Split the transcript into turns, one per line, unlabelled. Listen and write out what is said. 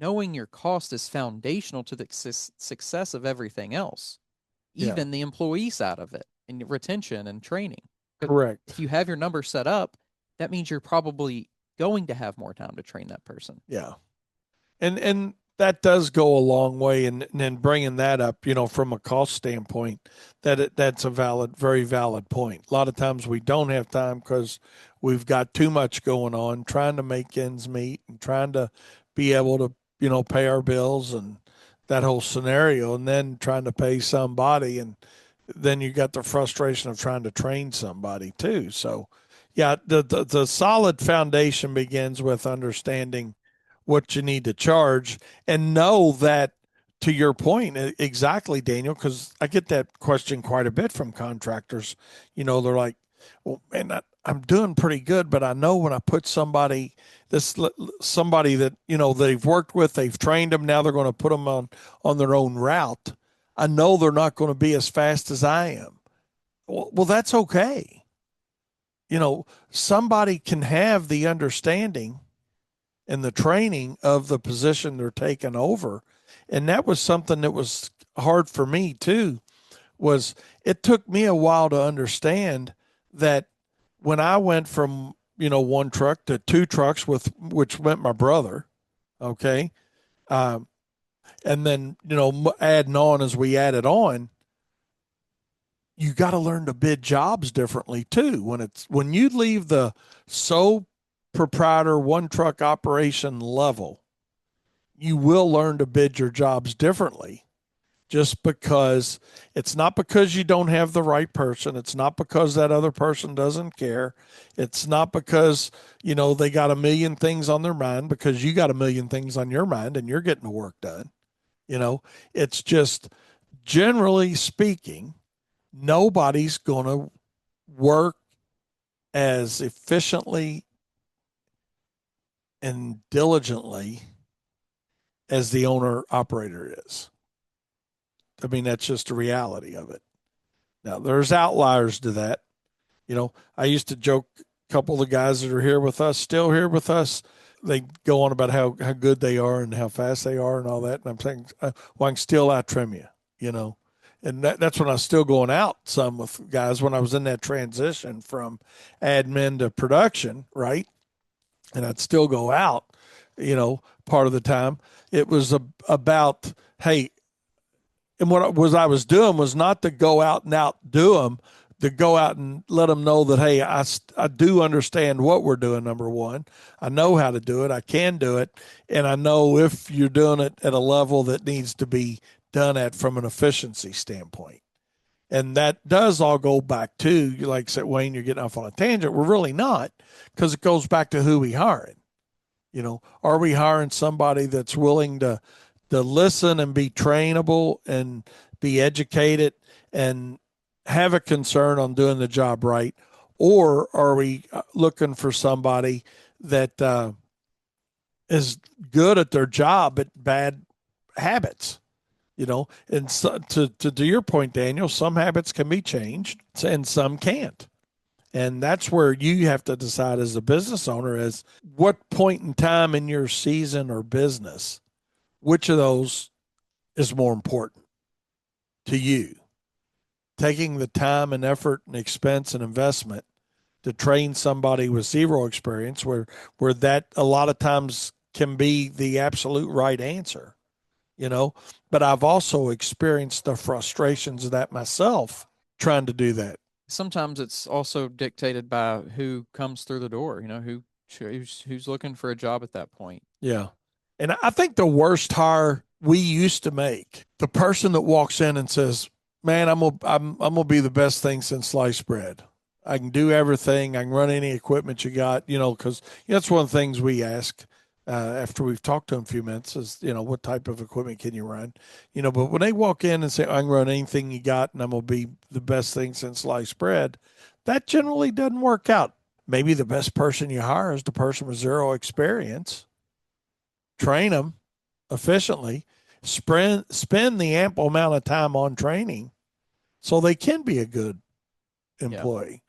knowing your cost is foundational to the success of everything else,
Yeah,
even the employee side of it and retention and training. But if
correct.
you have your number set up, that means you're probably going to have more time to train that person.
Yeah. And that does go a long way, and then bringing that up, from a cost standpoint, that's a very valid point. A lot of times we don't have time because we've got too much going on, trying to make ends meet and trying to be able to pay our bills and that whole scenario, and then trying to pay somebody, and then you got the frustration of trying to train somebody too. So yeah, the solid foundation begins with understanding what you need to charge, and know that, to your point exactly, Daniel, because I get that question quite a bit from contractors. They're like, well, man, I'm doing pretty good, but I know when I put somebody that they've worked with, they've trained them, now they're going to put them on their own route. I know they're not going to be as fast as I am. Well, that's okay. Somebody can have the understanding and the training of the position they're taking over. And that was something that was hard for me too. Was it took me a while to understand that when I went from one truck to two trucks, with which meant my brother, okay, um, and then adding on as we added on, you got to learn to bid jobs differently too. When you leave the sole proprietor one truck operation level, you will learn to bid your jobs differently, just because it's not because you don't have the right person. It's not because that other person doesn't care. It's not because, they got a million things on their mind, because you got a million things on your mind and you're getting the work done. It's just, generally speaking, nobody's going to work as efficiently and diligently as the owner operator is. I mean, that's just the reality of it. Now, there's outliers to that. I used to joke, a couple of the guys that are here with us, still here with us, they go on about how good they are and how fast they are and all that. And I'm saying, well, I can still out trim you, you know. And that's when I was still going out some with guys when I was in that transition from admin to production, right? And I'd still go out, part of the time. It was about, hey, and I was doing was not to go out and outdo them, to go out and let them know that, hey, I do understand what we're doing. Number one, I know how to do it. I can do it. And I know if you're doing it at a level that needs to be done at from an efficiency standpoint. And that does all go back to, like I said, Wayne, you're getting off on a tangent. We're really not, because it goes back to who we hiring. Are we hiring somebody that's willing to listen and be trainable and be educated and have a concern on doing the job right? Or are we looking for somebody that is good at their job but bad habits? And so, to your point, Daniel, some habits can be changed and some can't. And that's where you have to decide as a business owner, is what point in time in your season or business, which of those is more important to you? Taking the time and effort and expense and investment to train somebody with zero experience, where that a lot of times can be the absolute right answer, But I've also experienced the frustrations of that myself trying to do that.
Sometimes it's also dictated by who comes through the door, who's looking for a job at that point.
Yeah. And I think the worst hire we used to make, the person that walks in and says, "Man, I'm gonna be the best thing since sliced bread. I can do everything. I can run any equipment you got." Because that's one of the things we ask after we've talked to them a few minutes is, what type of equipment can you run? But when they walk in and say, "I can run anything you got, and I'm gonna be the best thing since sliced bread," that generally doesn't work out. Maybe the best person you hire is the person with zero experience. Train them efficiently, spend the ample amount of time on training so they can be a good
Yeah.
employee.